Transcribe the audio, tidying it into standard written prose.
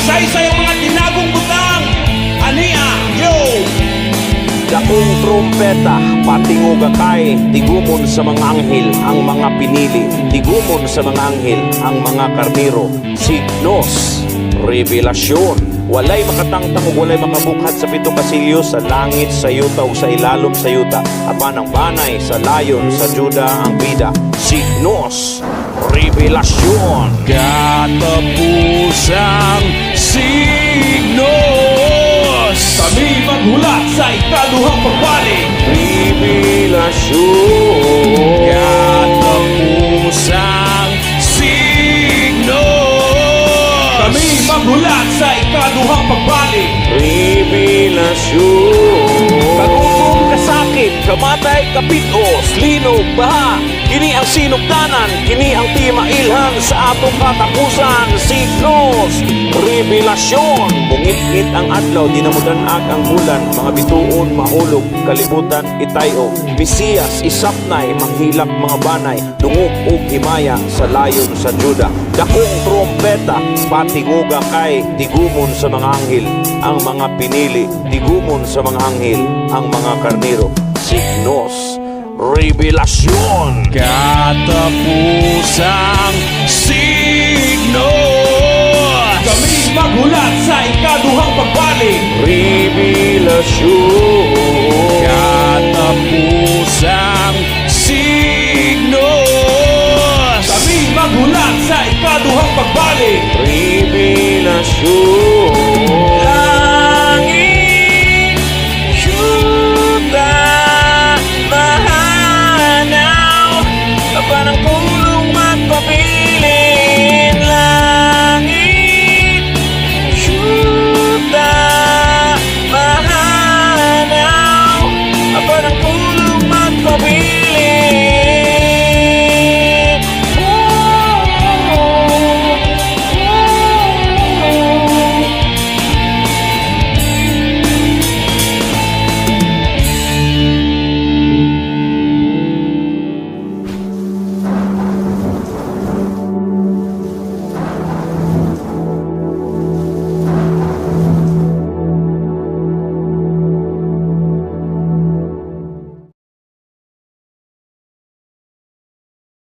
Isaysay ang mga tinagong butang. Ania, yo! Dakong trumpeta, patinguga kay, digumon sa mga anghel ang mga pinili, digumon sa mga anghel ang mga karniro, signos, revelasyon. Walay makatangtang ug walay makabukhat sa pito kasilyo sa langit, sa yuta ug sa ilalom sa yuta. Apan ang banay sa layon sa Juda ang bida, signos, revelasyon. Katapusang signos. Kami maghulat sa ikaduhang pagbalik. Revelasyon. Katapusang signos. Kami maghulat sa ikaduhang pagbalik. Revelasyon. Kagugong Kasakit, kamatay, kapitos, linog, baha. Kini ang sinugdanan, kini ang timailhan sa atong katapusan. Signos, revelasyon. Bungit-ngit ang adlaw, dinamudanag ang bulan. Mga bituon, mahulog, kalibutan, itayo. Mesiyas, isapnay, manghilak mga banay. Dungog ug himaya sa layon sa Juda. Dakong trompeta, patinguga kay, digumon sa mga anghel ang mga pinili, digumon sa mga anghel ang mga karniro. Signos, revelasyon. Katapusang signos. Kami maghulat sa ikaduhang pagbalik. Revelasyon. Katapusang signos. Kami maghulat sa ikaduhang pagbalik. Revelasyon.